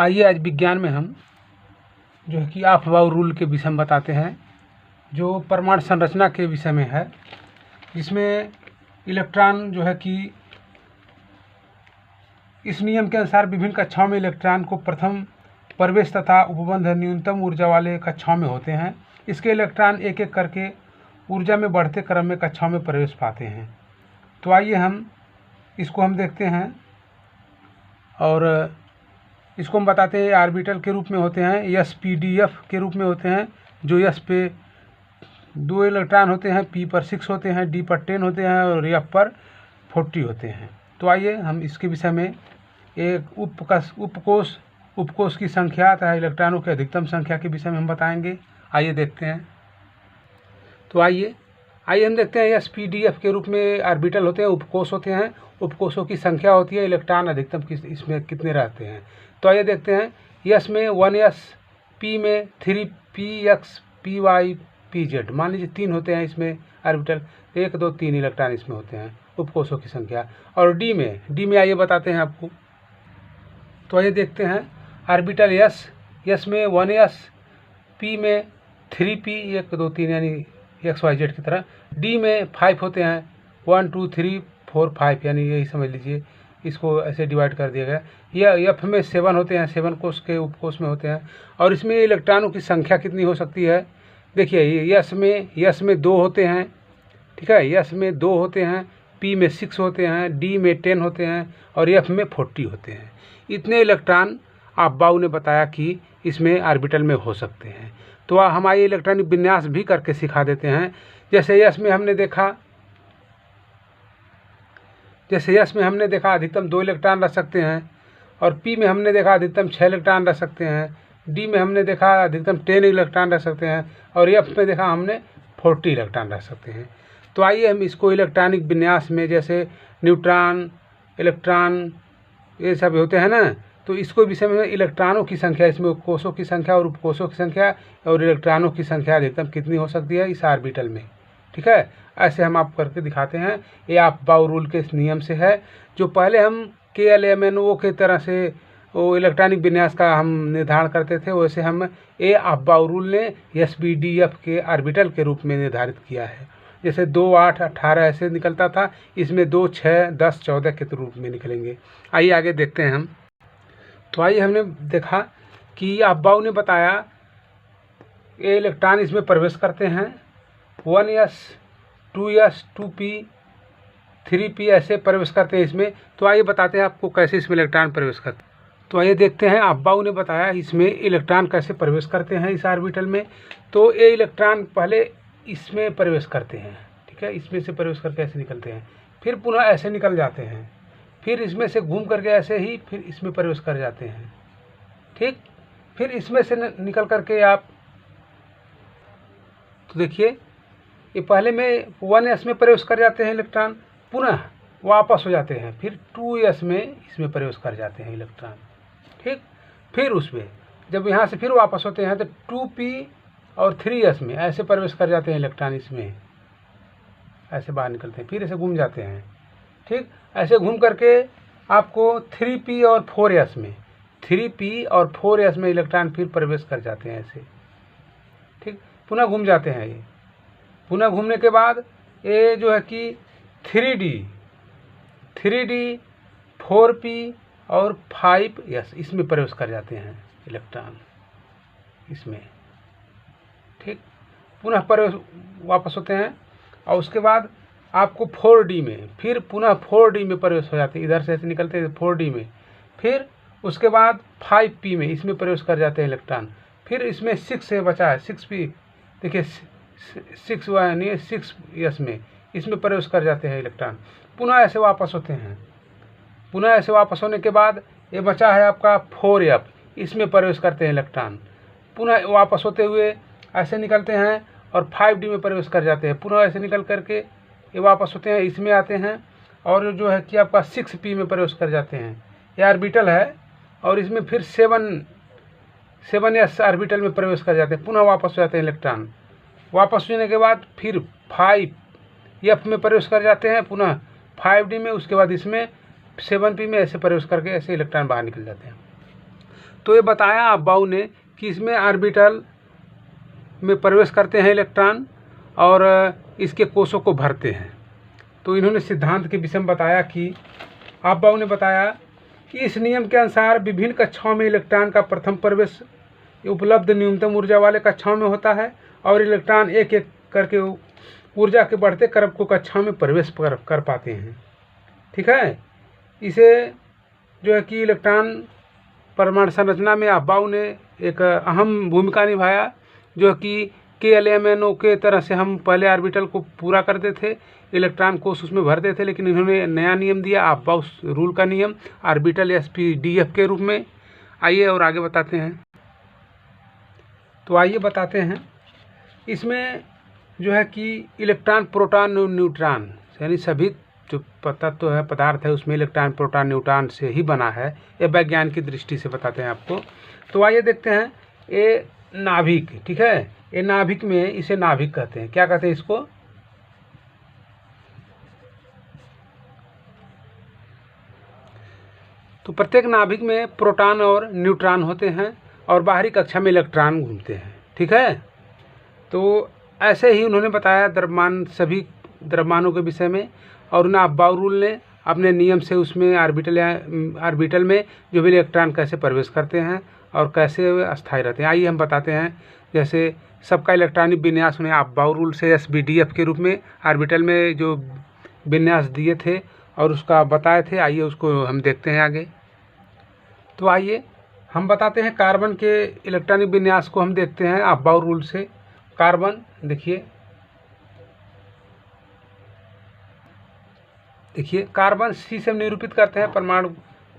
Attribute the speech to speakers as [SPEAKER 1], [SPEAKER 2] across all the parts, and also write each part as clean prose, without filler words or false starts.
[SPEAKER 1] आइए आज विज्ञान में हम जो है कि ऑफ-बाउ रूल के विषय में बताते हैं, जो परमाणु संरचना के विषय में है, जिसमें इलेक्ट्रॉन जो है कि इस नियम के अनुसार विभिन्न कक्षाओं में इलेक्ट्रॉन को प्रथम प्रवेश तथा उपबंध न्यूनतम ऊर्जा वाले कक्षाओं में होते हैं। इसके इलेक्ट्रॉन एक एक करके ऊर्जा में बढ़ते क्रम में कक्षाओं में प्रवेश पाते हैं। तो आइए हम इसको देखते हैं और इसको हम बताते हैं ऑर्बिटल के रूप में होते हैं, एस पी डी एफ के रूप में होते हैं, जो एस पे 2 इलेक्ट्रॉन होते हैं, पी पर 6 होते हैं, डी पर 10 होते हैं और एफ पर 40 होते हैं। तो आइए हम इसके विषय में एक उपकोष की संख्या तथा इलेक्ट्रॉनों की अधिकतम संख्या के विषय में हम बताएंगे। आइए देखते हैं। तो आइए हम देखते हैं एस पी डी एफ के रूप में ऑर्बिटल होते हैं, उपकोष होते हैं, उपकोषों की संख्या होती है, इलेक्ट्रॉन अधिकतम इसमें कितने रहते हैं। तो आइए देखते हैं। एस में 1s, पी में 3px, py, pz, मान लीजिए 3 होते हैं इसमें ऑर्बिटल, 1 2 3 इलेक्ट्रॉन इसमें होते हैं, उपकोषों की संख्या। और डी में आइए बताते हैं आपको। तो आइए देखते हैं ऑर्बिटल एस में 1s, पी में 3p, 1 2 3 यानी XYZ की तरह, डी में 5 होते हैं, 1 2 3 4 5 यानी यही समझ लीजिए, इसको ऐसे डिवाइड कर दिया गया। यह एफ में 7 होते हैं, 7 कोष के उपकोष में होते हैं। और इसमें इलेक्ट्रॉनों की संख्या कितनी हो सकती है, देखिए यस में 2 होते हैं, ठीक है, यस में 2 होते हैं, पी में 6 होते हैं, डी में 10 होते हैं और एफ में 40 होते हैं। इतने इलेक्ट्रॉन ऑफ-बाउ ने बताया कि इसमें ऑर्बिटल में हो सकते हैं। तो हम आइए इलेक्ट्रॉनिक विन्यास भी करके सिखा देते हैं। जैसे यस में हमने देखा अधिकतम 2 इलेक्ट्रॉन रख सकते हैं, और पी में हमने देखा अधिकतम 6 इलेक्ट्रॉन रख सकते हैं, डी में हमने देखा अधिकतम 10 इलेक्ट्रॉन रख सकते हैं और एफ में देखा हमने 40 इलेक्ट्रॉन रख सकते हैं। तो आइए हम इसको इलेक्ट्रॉनिक विन्यास में, जैसे न्यूट्रॉन, इलेक्ट्रॉन, ये सब होते हैं ना, तो इसको विषय में इलेक्ट्रॉनों की संख्या, इसमें कोषों की संख्या और उपकोषों की संख्या और इलेक्ट्रॉनों की संख्या अधिकतम कितनी हो सकती है इस ऑर्बिटल में, ठीक है। ऐसे हम आप करके दिखाते हैं। ये ऑफ-बाउ रूल के नियम से है, जो पहले हम KLMNO के तरह से वो इलेक्ट्रॉनिक विन्यास का हम निर्धारण करते थे, वैसे हम ये ऑफ-बाउ रूल ने SPDF के ऑर्बिटल के रूप में निर्धारित किया है। जैसे 2 8 18 ऐसे निकलता था, इसमें 2 6 10 14 के रूप में निकलेंगे। आइए आगे देखते हैं हम। तो आइए हमने देखा कि ऑफ-बाउ ने बताया ये इलेक्ट्रॉन इसमें प्रवेश करते हैं, 1s 2s 2p 3p ऐसे प्रवेश करते हैं इसमें। तो आइए बताते हैं आपको कैसे इसमें इलेक्ट्रॉन प्रवेश करते हैं। तो आइए देखते हैं ऑफ-बाउ ने बताया इसमें इलेक्ट्रॉन कैसे प्रवेश करते हैं इस ऑर्बिटल में। तो ये इलेक्ट्रॉन पहले इसमें प्रवेश करते हैं, ठीक है, इसमें से प्रवेश करके ऐसे निकलते हैं, फिर पुनः ऐसे निकल जाते हैं, फिर इसमें से घूम करके ऐसे ही फिर इसमें प्रवेश कर जाते हैं, ठीक। फिर इसमें से निकल करके आप, तो देखिए ये पहले में 1s में प्रवेश कर जाते हैं इलेक्ट्रॉन, पुनः वापस हो जाते हैं, फिर 2s में इसमें प्रवेश कर जाते हैं इलेक्ट्रॉन, ठीक। फिर उसमें जब यहाँ से फिर वापस होते हैं तो 2p और 3s में ऐसे प्रवेश कर जाते हैं इलेक्ट्रॉन, इसमें ऐसे बाहर निकलते हैं, फिर ऐसे घूम जाते हैं, ठीक। ऐसे घूम करके आपको 3p और 4s में इलेक्ट्रॉन फिर प्रवेश कर जाते हैं ऐसे, ठीक, पुनः घूम जाते हैं। ये पुनः घूमने के बाद ये जो है कि 3d 4p और 5s इसमें प्रवेश कर जाते हैं इलेक्ट्रॉन इसमें, ठीक। पुनः प्रवेश वापस होते हैं और उसके बाद आपको 4d में फिर पुनः 4d में प्रवेश हो जाते हैं, इधर से ऐसे निकलते हैं 4d में, फिर उसके बाद 5p में इसमें प्रवेश कर जाते हैं इलेक्ट्रॉन, फिर इसमें 6 से बचा है 6p, देखिए 6s में इसमें प्रवेश कर जाते हैं इलेक्ट्रॉन, पुनः ऐसे वापस होते हैं। पुनः ऐसे वापस होने के बाद ये बचा है आपका 4f, इसमें प्रवेश करते हैं इलेक्ट्रॉन, पुनः वापस होते हुए ऐसे निकलते हैं और 5d में प्रवेश कर जाते हैं, पुनः ऐसे निकल करके ये वापस होते हैं, इसमें आते हैं और जो है कि आपका 6p में प्रवेश कर जाते हैं। ये ऑर्बिटल है और इसमें फिर 7s ऑर्बिटल में प्रवेश कर जाते हैं, पुनः वापस हो जाते हैं इलेक्ट्रॉन। वापस होने के बाद फिर 5f में प्रवेश कर जाते हैं, पुनः 5d में, उसके बाद इसमें 7p में ऐसे प्रवेश करके ऐसे इलेक्ट्रॉन बाहर निकल जाते हैं। तो ये बताया अब्बाउ ने कि इसमें ऑर्बिटल में प्रवेश करते हैं इलेक्ट्रॉन और इसके कोषों को भरते हैं। तो इन्होंने सिद्धांत के विषय में बताया कि अब्बाउ ने बताया कि इस नियम के अनुसार विभिन्न कक्षाओं में इलेक्ट्रॉन का प्रथम प्रवेश उपलब्ध न्यूनतम ऊर्जा वाले कक्षाओं में होता है और इलेक्ट्रॉन एक एक करके ऊर्जा के बढ़ते क्रम को कक्षाओं में प्रवेश कर पाते हैं। ठीक है, इसे जो है कि इलेक्ट्रॉन परमाणु संरचना में अब्बाउ ने एक अहम भूमिका निभाया, जो कि KLMNO के तरह से हम पहले ऑर्बिटल को पूरा करते थे, इलेक्ट्रॉन कोष उसमें भरते थे, लेकिन इन्होंने नया नियम दिया अब्बाउ रूल का नियम ऑर्बिटल SPDF के रूप में। आइए और आगे बताते हैं। तो आइए बताते हैं, इसमें जो है कि इलेक्ट्रॉन प्रोटॉन न्यूट्रॉन यानी सभी जो तत्व है पदार्थ है उसमें इलेक्ट्रॉन प्रोटॉन न्यूट्रॉन से ही बना है, ये वैज्ञानिक की दृष्टि से बताते हैं आपको। तो आइए देखते हैं, ये नाभिक, ठीक है, ये नाभिक में इसे नाभिक कहते हैं। क्या कहते हैं इसको? तो प्रत्येक नाभिक में प्रोटॉन और न्यूट्रॉन होते हैं और बाहरी कक्षा में इलेक्ट्रॉन घूमते हैं। ठीक है, तो ऐसे ही उन्होंने बताया द्रव्यमान, सभी द्रव्यमानों के विषय में, और उन्हें अब्बाउ रूल ने अपने नियम से उसमें ऑर्बिटल में जो भी इलेक्ट्रॉन कैसे प्रवेश करते हैं और कैसे अस्थायी रहते हैं। आइए हम बताते हैं। जैसे सबका इलेक्ट्रॉनिक विन्यास उन्हें अब्बाउ रूल से SPDF के रूप में ऑर्बिटल में जो विन्यास दिए थे और उसका बताए थे, आइए उसको हम देखते हैं आगे। तो आइए हम बताते हैं कार्बन के इलेक्ट्रॉनिक विन्यास को हम देखते हैं अब्बाउ रूल से। कार्बन देखिए कार्बन C से हम निरूपित करते हैं परमाणु,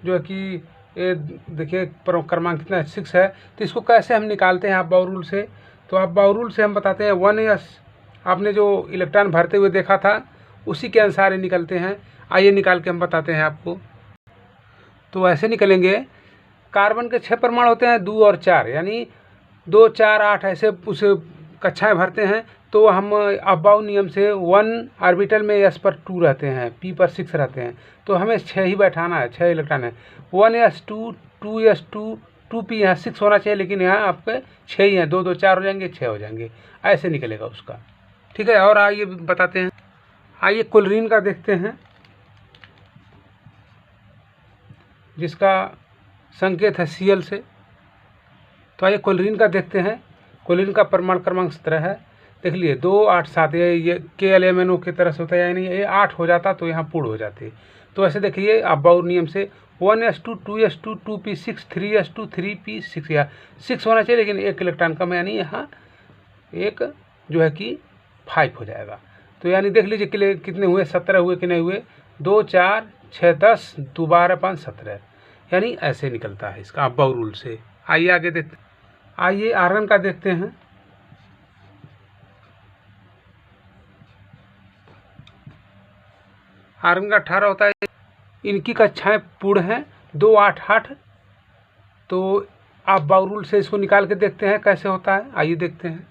[SPEAKER 1] जो है कि ये देखिए क्रमांक कितना 6 है। तो इसको कैसे हम निकालते हैं अब्बाउ रूल से? तो अब्बाउ रूल से हम बताते हैं 1s, आपने जो इलेक्ट्रॉन भरते हुए देखा था उसी के अनुसार ही निकलते हैं। आइए निकाल के हम बताते हैं आपको। तो ऐसे निकलेंगे, कार्बन के 6 परमाणु होते हैं, 2 और 4, यानी 2, 4, 8 ऐसे उस कक्षाएं भरते हैं। तो हम अब्बाउ नियम से 1 ऑर्बिटल में S पर 2 रहते हैं, P पर 6 रहते हैं, तो हमें 6 ही बैठाना है, 6 इलेक्ट्रॉन है। 1s2, 2s2, 2p, यहाँ 6 होना चाहिए, लेकिन यहाँ आपके 6 ही हैं, 2, 2, 4 हो जाएंगे, 6 हो जाएंगे, ऐसे निकलेगा उसका। ठीक है, और आइए बताते हैं। आइए क्लोरीन का देखते हैं, जिसका संकेत है Cl से। तो आइए क्लोरीन का देखते हैं। क्लोरीन का परमाणु क्रमांक 17 है। देख लिए 2, 8, 7, ये KLMNO की तरह से होता है, यानी ये 8 हो जाता तो यहाँ पूर्ण हो जाते। तो ऐसे देखिए अब्बाउ नियम से 1s2, 2s2, 2p6, 3s2, 3p6, या 6 होना चाहिए, लेकिन 1 इलेक्ट्रॉन कम है, यानी यहाँ एक जो है कि 5 हो जाएगा। तो यानी देख लीजिए कितने हुए, 17 हुए कि नहीं हुए, 2, 4, 6, 10, 2, 12, 5, 17, यानी ऐसे निकलता है इसका अब्बाउ रूल से। आइए आगे देखते, आइए आर्गन का देखते हैं। आर्गन का 18 होता है, इनकी कक्षाएं पूर्ण हैं, 2, 8, 8। तो अब्बाउ रूल से इसको निकाल के देखते हैं कैसे होता है। आइए देखते हैं।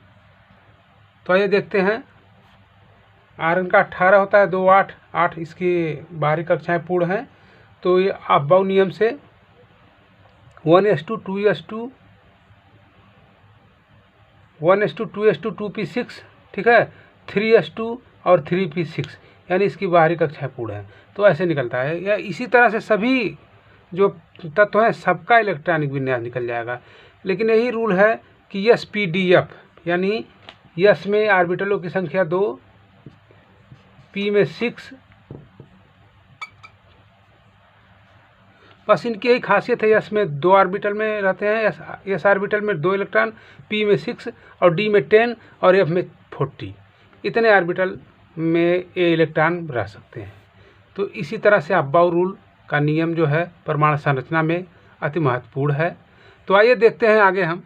[SPEAKER 1] तो आइए देखते हैं, आर्गन का 18 होता है, 2, 8, 8, इसकी बाहरी कक्षाएं पूर्ण हैं। तो ये अब्बाउ नियम से 1s2, 2s2, 1s2, 2s2, 2p6, ठीक है, 3s2 और 3p6, यानी इसकी बाहरी कक्षाएं पूर्ण है। तो ऐसे निकलता है। या इसी तरह से सभी जो तत्व हैं सबका इलेक्ट्रॉनिक विन्यास निकल जाएगा। लेकिन यही रूल है कि SPDF, यानी S में ऑर्बिटलों की संख्या 2, P में 6, बस इनकी यही खासियत है। S में 2 ऑर्बिटल में रहते हैं, S ऑर्बिटल में 2 इलेक्ट्रॉन, P में 6 और D में 10 और F में 40, इतने ऑर्बिटल में ये इलेक्ट्रॉन रह सकते हैं। तो इसी तरह से अब्बाउ रूल का नियम जो है परमाणु संरचना में अति महत्वपूर्ण है। तो आइए देखते हैं आगे हम।